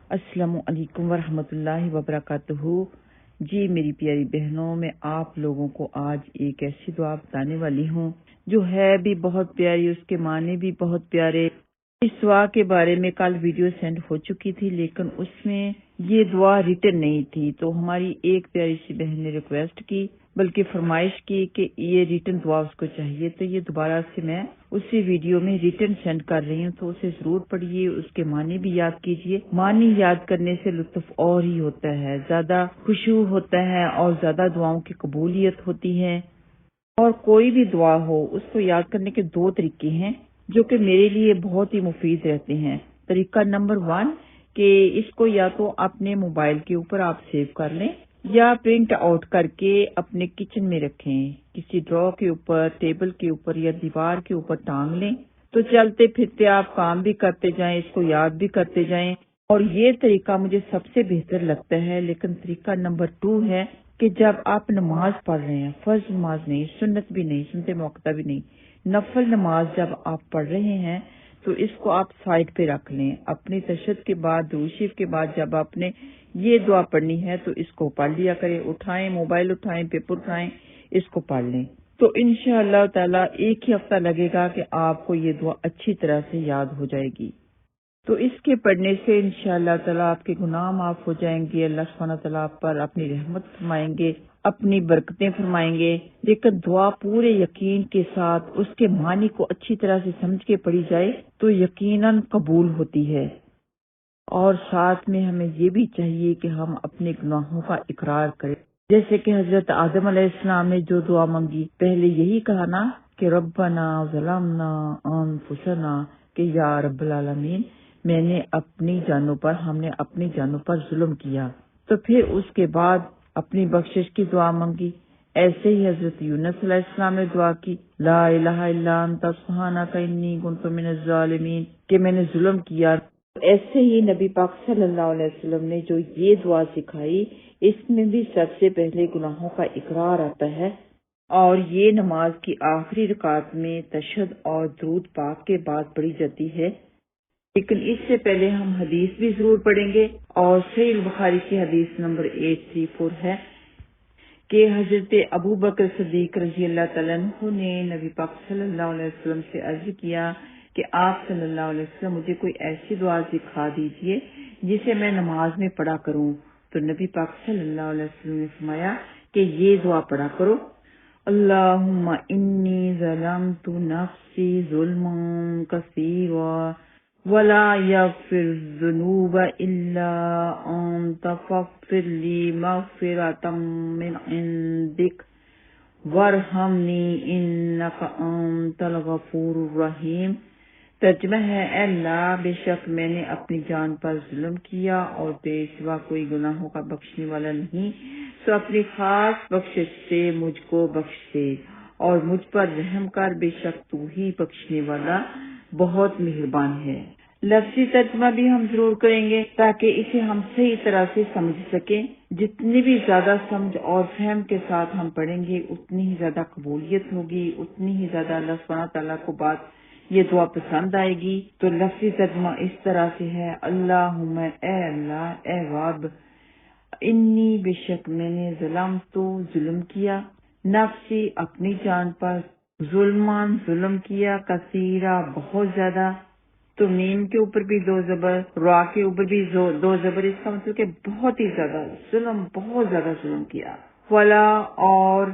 السلام علیکم ورحمۃ اللہ وبرکاتہ۔ جی میری پیاری بہنوں، میں آپ لوگوں کو آج ایک ایسی دعا بتانے والی ہوں جو ہے بھی بہت پیاری، اس کے معنی بھی بہت پیارے۔ اس دعا کے بارے میں کل ویڈیو سینڈ ہو چکی تھی، لیکن اس میں یہ دعا ریٹن نہیں تھی، تو ہماری ایک پیاری سی بہن نے ریکویسٹ کی، بلکہ فرمائش کی کہ یہ ریٹن دعا اس کو چاہیے، تو یہ دوبارہ سے میں اسی ویڈیو میں ریٹن سینڈ کر رہی ہوں، تو اسے ضرور پڑھیے، اس کے معنی بھی یاد کیجیے۔ معنی یاد کرنے سے لطف اور ہی ہوتا ہے، زیادہ خشوع ہوتا ہے اور زیادہ دعاؤں کی قبولیت ہوتی ہے۔ اور کوئی بھی دعا ہو، اس کو یاد کرنے کے دو طریقے ہیں جو کہ میرے لیے بہت ہی مفید رہتے ہیں۔ طریقہ نمبر 1 کہ اس کو یا تو اپنے موبائل کے اوپر آپ سیو کر لیں یا پرنٹ آؤٹ کر کے اپنے کچن میں رکھیں، کسی ڈرا کے اوپر، ٹیبل کے اوپر یا دیوار کے اوپر ٹانگ لیں، تو چلتے پھرتے آپ کام بھی کرتے جائیں، اس کو یاد بھی کرتے جائیں۔ اور یہ طریقہ مجھے سب سے بہتر لگتا ہے۔ لیکن طریقہ نمبر 2 ہے کہ جب آپ نماز پڑھ رہے ہیں، فرض نماز نہیں، سنت بھی نہیں، سنت موقع بھی نہیں، نفل نماز جب آپ پڑھ رہے ہیں تو اس کو آپ سائڈ پہ رکھ لیں۔ اپنی تشہد کے بعد، درود شریف کے بعد جب آپ نے یہ دعا پڑھنی ہے تو اس کو پڑھ لیا کریں، اٹھائیں، موبائل اٹھائیں، پیپر اٹھائیں، اس کو پڑھ لیں، تو انشاءاللہ تعالی ایک ہی ہفتہ لگے گا کہ آپ کو یہ دعا اچھی طرح سے یاد ہو جائے گی۔ تو اس کے پڑھنے سے انشاءاللہ تعالی آپ کے گناہ معاف ہو جائیں گے، اللہ سبحانہ تعالیٰ آپ پر اپنی رحمت فرمائیں گے، اپنی برکتیں فرمائیں گے۔ لیکن دعا پورے یقین کے ساتھ اس کے معنی کو اچھی طرح سے سمجھ کے پڑھی جائے تو یقیناً قبول ہوتی ہے۔ اور ساتھ میں ہمیں یہ بھی چاہیے کہ ہم اپنے گناہوں کا اقرار کریں، جیسے کہ حضرت آدم علیہ السلام نے جو دعا مانگی، پہلے یہی کہا نا کہ ربنا ظلمنا انفسنا، کہ یا رب العالمین میں نے ہم نے اپنی جانوں پر ظلم کیا، تو پھر اس کے بعد اپنی بخشش کی دعا مانگی۔ ایسے ہی حضرت یونس علیہ السلام نے دعا کی، لا الہ الا انت سبحانک انی کنت من الظالمین، کہ میں نے ظلم کیا۔ ایسے ہی نبی پاک صلی اللہ علیہ وسلم نے جو یہ دعا سکھائی، اس میں بھی سب سے پہلے گناہوں کا اقرار آتا ہے، اور یہ نماز کی آخری رکعت میں تشہد اور درود پاک کے بعد پڑھی جاتی ہے۔ لیکن اس سے پہلے ہم حدیث بھی ضرور پڑھیں گے، اور صحیح البخاری کی حدیث نمبر 834 ہے کہ حضرت ابو بکر صدیق رضی اللہ تعالیٰ عنہ نے نبی پاک صلی اللہ علیہ وسلم سے عرض کیا کہ آپ صلی اللہ علیہ وسلم مجھے کوئی ایسی دعا سکھا دیجئے جسے میں نماز میں پڑھا کروں، تو نبی پاک صلی اللہ علیہ وسلم نے فرمایا کہ یہ دعا پڑھا کرو، اللہم انی ظلمت نفسی ظلما کثیرا ولا یغفر الذنوب الا انت فاغفر لی مغفرۃ من عندک وارحمنی انک انت الغفور الرحیم۔ ترجمہ ہے، اے اللہ بے شک میں نے اپنی جان پر ظلم کیا اور تیرے سوا کوئی گناہوں کا بخشنے والا نہیں، تو اپنی خاص بخشش سے مجھ کو بخش دے اور مجھ پر رحم کر، بے شک تو ہی بخشنے والا بہت مہربان ہے۔ لفظی ترجمہ بھی ہم ضرور کریں گے تاکہ اسے ہم صحیح طرح سے سمجھ سکیں۔ جتنی بھی زیادہ سمجھ اور فہم کے ساتھ ہم پڑھیں گے، اتنی ہی زیادہ قبولیت ہوگی، اتنی ہی زیادہ اللہ سبحانہ تعالیٰ کو بات یہ دعا پسند آئے گی۔ تو لفظی ترجمہ اس طرح سے ہے، اللہم اے اللہ، اے رب، انی بے شک میں نے ظلم کیا، نفسی اپنی جان پر، ظلم کیا، کثیرہ بہت زیادہ، تو میم کے اوپر بھی 2 زبر، را کے اوپر بھی 2 زبر، اس کا مطلب کہ بہت ہی زیادہ بہت زیادہ ظلم کیا۔ ولا اور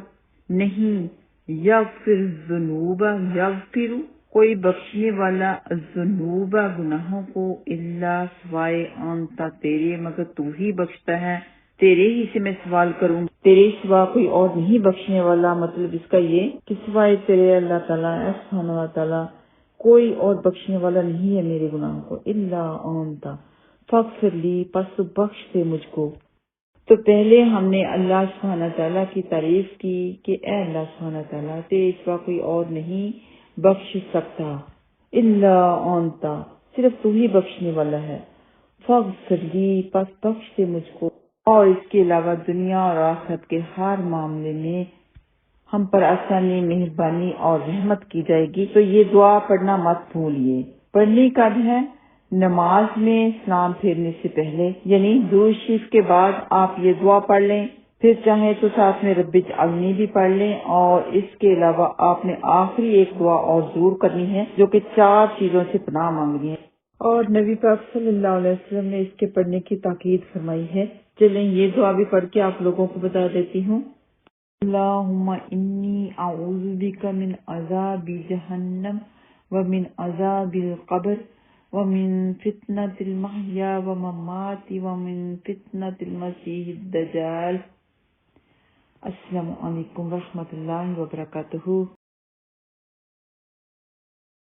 نہیں، یغفر الذنوب، یغفر کوئی بخشنے والا، الذنوب گناہوں کو، الا سوائے، انت تیرے، مگر تو ہی بخشتا ہے، تیرے ہی سے میں سوال کروں، تیرے سوا کوئی اور نہیں بخشنے والا۔ مطلب اس کا یہ کہ سوائے تیرے اللہ تعالیٰ سبحانہ تعالیٰ کوئی اور بخشنے والا نہیں ہے میرے گناہوں کو، الا انت فاغفر لی، پس بخش دے مجھ کو۔ تو پہلے ہم نے اللہ سبحانہ تعالیٰ کی تعریف کی کہ اے اللہ سبحانہ تعالیٰ تیرے سوا کوئی اور نہیں بخش سکتا، الا انت صرف تو ہی بخشنے والا ہے، فاغفر لی پس بخش دے مجھ کو۔ اور اس کے علاوہ دنیا اور آخرت کے ہر معاملے میں ہم پر آسانی، مہربانی اور رحمت کی جائے گی۔ تو یہ دعا پڑھنا مت بھولیے۔ پڑھنی کب ہے؟ نماز میں سلام پھیرنے سے پہلے یعنی درود شریف کے بعد آپ یہ دعا پڑھ لیں، پھر چاہیں تو ساتھ میں رب اجعلنی بھی پڑھ لیں، اور اس کے علاوہ آپ نے آخری ایک دعا اور ضرور کرنی ہے جو کہ 4 چیزوں سے پناہ مانگنی ہے، اور نبی پاک صلی اللہ علیہ وسلم نے اس کے پڑھنے کی تاکید فرمائی ہے۔ چلیں یہ دعا بھی پڑھ کے آپ لوگوں کو بتا دیتی ہوں۔ اللہم انی اعوذ بک من عذاب جہنم ومن عذاب القبر ومن فتنة المحیا وممات ومن فتنة المسیح الدجال۔ السلام علیکم ورحمۃ اللہ وبرکاتہ۔